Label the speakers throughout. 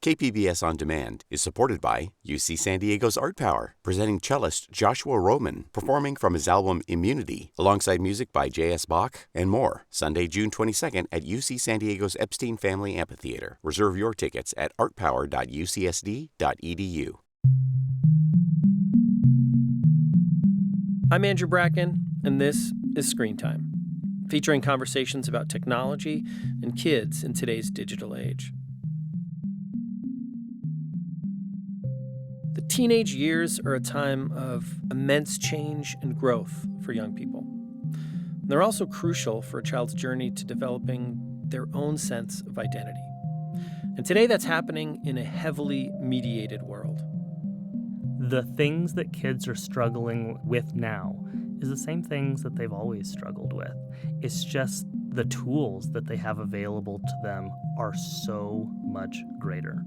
Speaker 1: KPBS On Demand is supported by UC San Diego's Art Power, presenting cellist Joshua Roman, performing from his album Immunity, alongside music by J.S. Bach and more. Sunday, June 22nd at UC San Diego's Epstein Family Amphitheater. Reserve your tickets at artpower.ucsd.edu.
Speaker 2: I'm Andrew Bracken, and this is Screen Time, featuring conversations about technology and kids in today's digital age. The teenage years are a time of immense change and growth for young people. They're also crucial for a child's journey to developing their own sense of identity. And today that's happening in a heavily mediated world.
Speaker 3: The things that kids are struggling with now is the same things that they've always struggled with. It's just the tools that they have available to them are so much greater.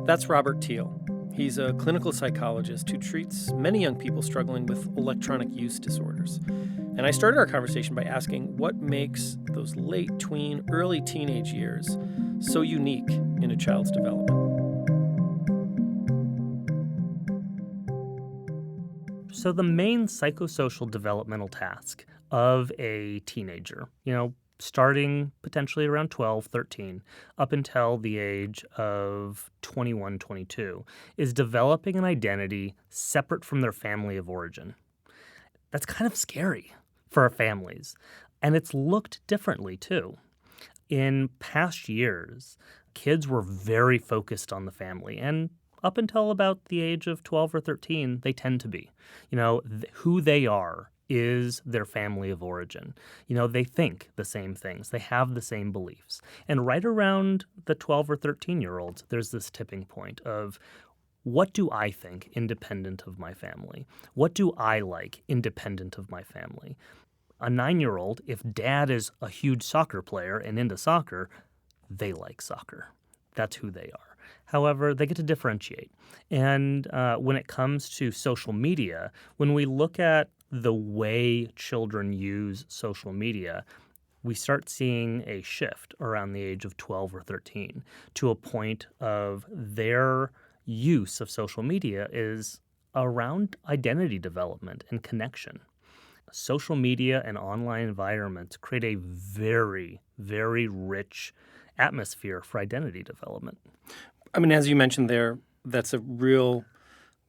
Speaker 2: That's Robert Teel. He's a clinical psychologist who treats many young people struggling with electronic use disorders. And I started our conversation by asking what makes those late tween, early teenage years so unique in a child's development.
Speaker 3: So the main psychosocial developmental task of a teenager, starting potentially around 12, 13, up until the age of 21, 22, is developing an identity separate from their family of origin. That's kind of scary for our families, and it's looked differently too. In past years, kids were very focused on the family, and up until about the age of 12 or 13, they tend to be. Who they are is their family of origin. They think the same things. They have the same beliefs. And right around the 12 or 13-year-olds, there's this tipping point of, what do I think independent of my family? What do I like independent of my family? A 9-year-old, if dad is a huge soccer player and into soccer, they like soccer. That's who they are. However, they get to differentiate. And when it comes to social media, when we look at the way children use social media, we start seeing a shift around the age of 12 or 13 to a point of their use of social media is around identity development and connection. Social media and online environments create a very, very rich atmosphere for identity development.
Speaker 2: As you mentioned there, that's a real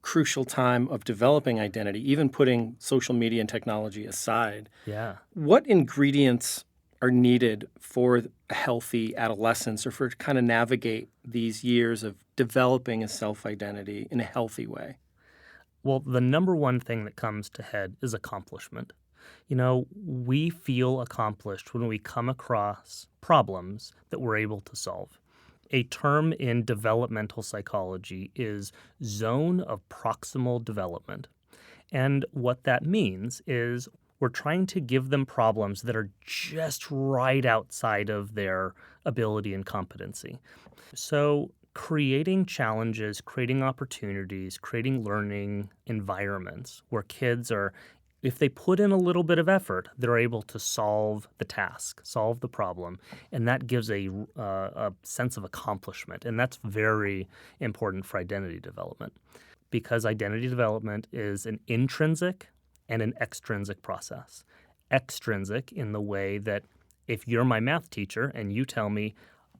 Speaker 2: crucial time of developing identity, even putting social media and technology aside.
Speaker 3: Yeah.
Speaker 2: What ingredients are needed for a healthy adolescence or for to kind of navigate these years of developing a self-identity in a healthy way?
Speaker 3: Well, the number one thing that comes to head is accomplishment. We feel accomplished when we come across problems that we're able to solve. A term in developmental psychology is zone of proximal development. And what that means is we're trying to give them problems that are just right outside of their ability and competency. So creating challenges, creating opportunities, creating learning environments where kids are, if they put in a little bit of effort, they're able to solve the task, solve the problem, and that gives a sense of accomplishment. And that's very important for identity development because identity development is an intrinsic and an extrinsic process. Extrinsic in the way that if you're my math teacher and you tell me,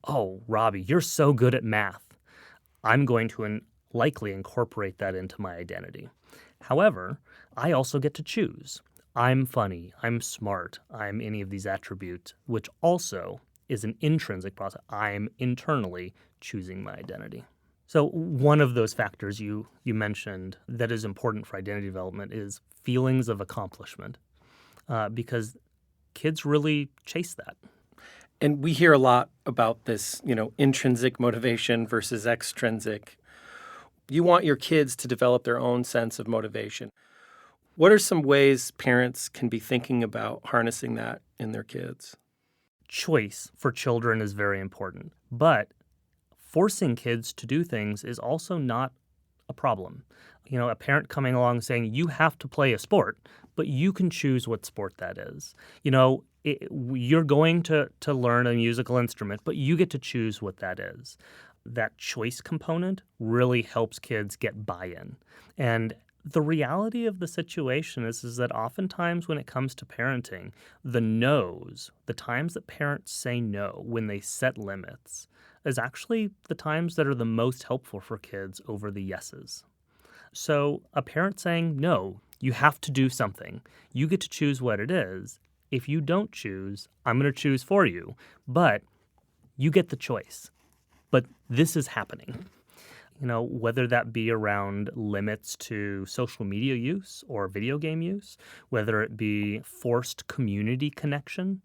Speaker 3: oh, Robbie, you're so good at math, I'm going to likely incorporate that into my identity. However, I also get to choose. I'm funny, I'm smart, I'm any of these attributes, which also is an intrinsic process. I'm internally choosing my identity. So one of those factors you mentioned that is important for identity development is feelings of accomplishment, because kids really chase that.
Speaker 2: And we hear a lot about this, intrinsic motivation versus extrinsic. You want your kids to develop their own sense of motivation. What are some ways parents can be thinking about harnessing that in their kids?
Speaker 3: Choice for children is very important, but forcing kids to do things is also not a problem. A parent coming along saying, you have to play a sport, but you can choose what sport that is. You're going to learn a musical instrument, but you get to choose what that is. that choice component really helps kids get buy-in. And the reality of the situation is that oftentimes when it comes to parenting, the no's, the times that parents say no when they set limits, is actually the times that are the most helpful for kids over the yeses. So a parent saying, no, you have to do something. You get to choose what it is. If you don't choose, I'm going to choose for you. But you get the choice. But this is happening. Whether that be around limits to social media use or video game use, whether it be forced community connection,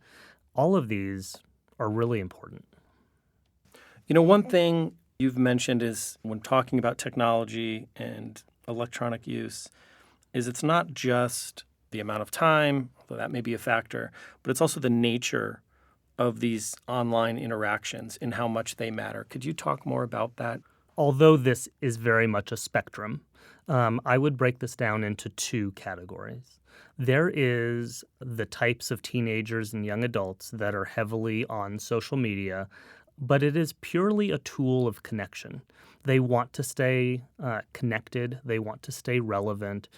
Speaker 3: all of these are really important.
Speaker 2: One thing you've mentioned is when talking about technology and electronic use is it's not just the amount of time, although that may be a factor, but it's also the nature of these online interactions and how much they matter. Could you talk more about that?
Speaker 3: Although this is very much a spectrum, I would break this down into two categories. There is the types of teenagers and young adults that are heavily on social media, but it is purely a tool of connection. They want to stay connected. They want to stay relevant.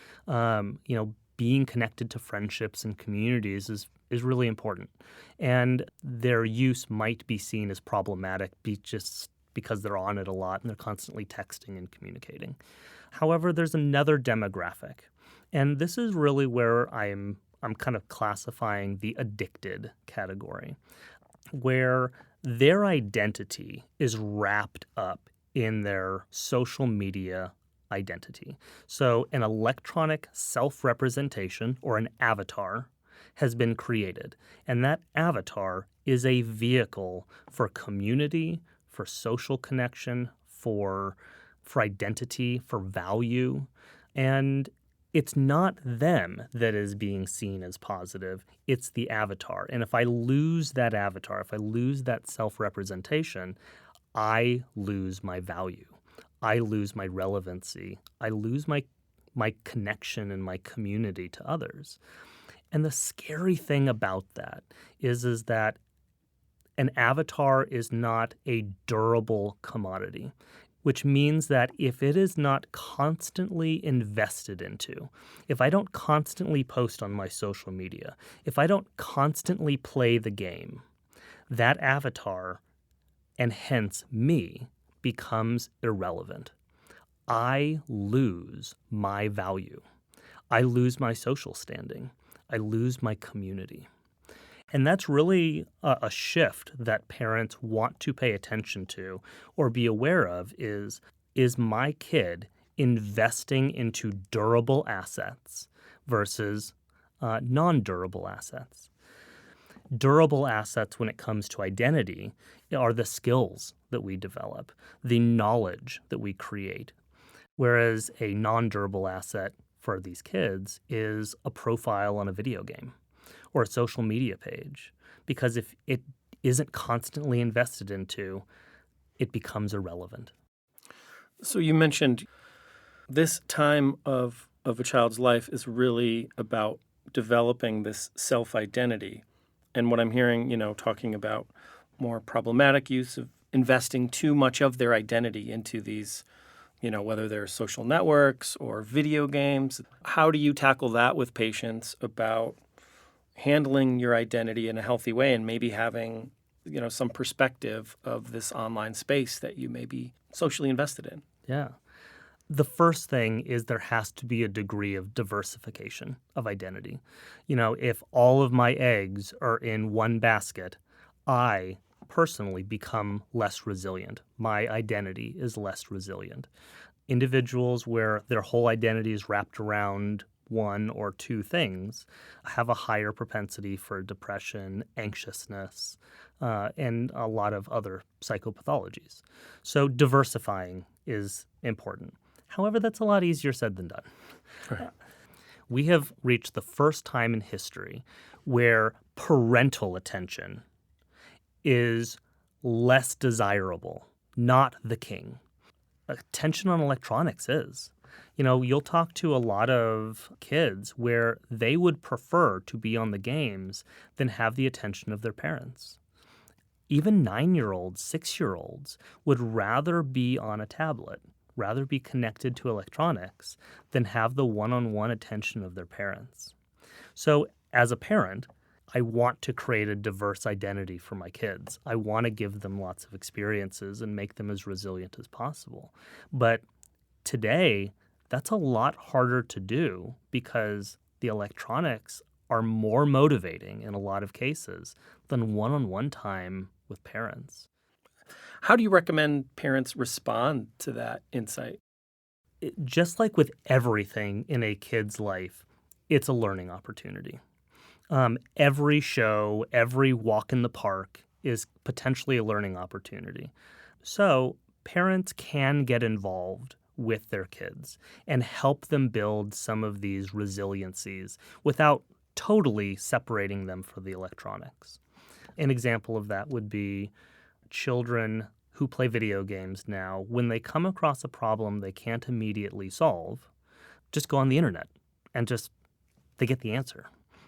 Speaker 3: Being connected to friendships and communities is really important. And their use might be seen as problematic just because they're on it a lot and they're constantly texting and communicating. However, there's another demographic. And this is really where I'm kind of classifying the addicted category, where their identity is wrapped up in their social media identity. So an electronic self-representation or an avatar has been created. And that avatar is a vehicle for community, for social connection, for identity, for value. And it's not them that is being seen as positive. It's the avatar. And if I lose that avatar, if I lose that self-representation, I lose my value. I lose my relevancy. I lose my connection and my community to others. And the scary thing about that is that an avatar is not a durable commodity, which means that if it is not constantly invested into, if I don't constantly post on my social media, if I don't constantly play the game, that avatar, and hence me, becomes irrelevant. I lose my value. I lose my social standing. I lose my community. And that's really a shift that parents want to pay attention to or be aware of is my kid investing into durable assets versus non-durable assets? Durable assets when it comes to identity are the skills that we develop, the knowledge that we create, whereas a non-durable asset for these kids is a profile on a video game or a social media page, because if it isn't constantly invested into, it becomes irrelevant.
Speaker 2: So you mentioned this time of a child's life is really about developing this self-identity. And what I'm hearing, talking about more problematic use of investing too much of their identity into these, whether they're social networks or video games. How do you tackle that with patients about handling your identity in a healthy way and maybe having, some perspective of this online space that you may be socially invested in?
Speaker 3: Yeah. The first thing is there has to be a degree of diversification of identity. If all of my eggs are in one basket, I personally become less resilient. My identity is less resilient. Individuals where their whole identity is wrapped around one or two things have a higher propensity for depression, anxiousness, and a lot of other psychopathologies. So diversifying is important. However, that's a lot easier said than done.
Speaker 2: Right.
Speaker 3: We have reached the first time in history where parental attention is less desirable, not the king. Attention on electronics is. You'll talk to a lot of kids where they would prefer to be on the games than have the attention of their parents. Even 9-year-olds, 6-year-olds would rather be on a tablet, rather be connected to electronics than have the one-on-one attention of their parents. So as a parent, I want to create a diverse identity for my kids. I want to give them lots of experiences and make them as resilient as possible. But today, that's a lot harder to do because the electronics are more motivating in a lot of cases than one-on-one time with parents.
Speaker 2: How do you recommend parents respond to that insight?
Speaker 3: Just like with everything in a kid's life, it's a learning opportunity. Every show, every walk in the park is potentially a learning opportunity. So parents can get involved with their kids and help them build some of these resiliencies without totally separating them from the electronics. An example of that would be children who play video games now. When they come across a problem they can't immediately solve, just go on the internet and they get the answer.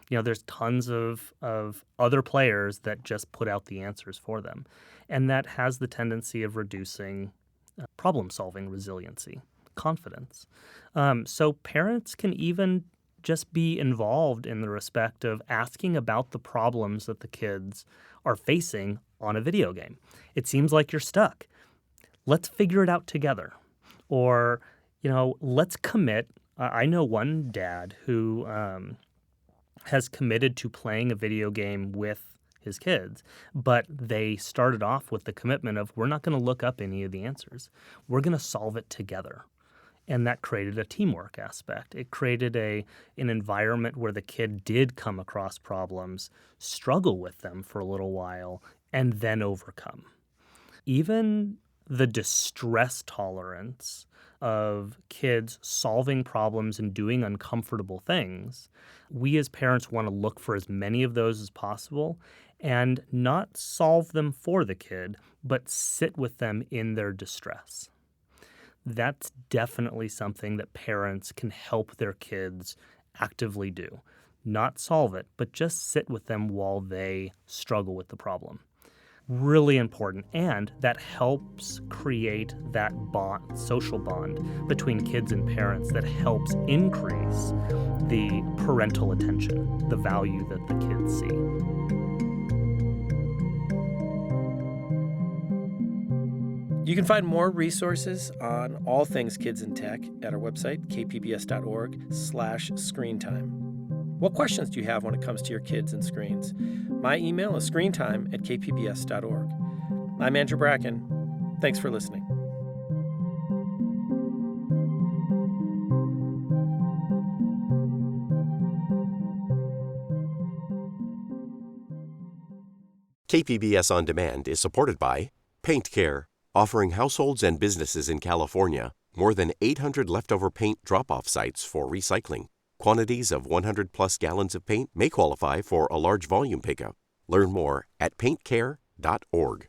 Speaker 3: There's tons of other players that just put out the answers for them. And that has the tendency of reducing problem-solving resiliency, confidence. So parents can even just be involved in the respect of asking about the problems that the kids are facing on a video game. It seems like you're stuck. Let's figure it out together. Or, let's commit. I know one dad who has committed to playing a video game with his kids, but they started off with the commitment of, we're not going to look up any of the answers. We're going to solve it together. And that created a teamwork aspect. It created an environment where the kid did come across problems, struggle with them for a little while, and then overcome. Even the distress tolerance of kids solving problems and doing uncomfortable things, we as parents want to look for as many of those as possible and not solve them for the kid, but sit with them in their distress. That's definitely something that parents can help their kids actively do. Not solve it, but just sit with them while they struggle with the problem. Really important, and that helps create that bond, social bond between kids and parents that helps increase the parental attention, the value that the kids see.
Speaker 2: You can find more resources on all things kids and tech at our website, kpbs.org/screentime. What questions do you have when it comes to your kids and screens? My email is screentime@kpbs.org. I'm Andrew Bracken. Thanks for listening.
Speaker 1: KPBS On Demand is supported by Paint Care, offering households and businesses in California more than 800 leftover paint drop-off sites for recycling. Quantities of 100-plus gallons of paint may qualify for a large volume pickup. Learn more at paintcare.org.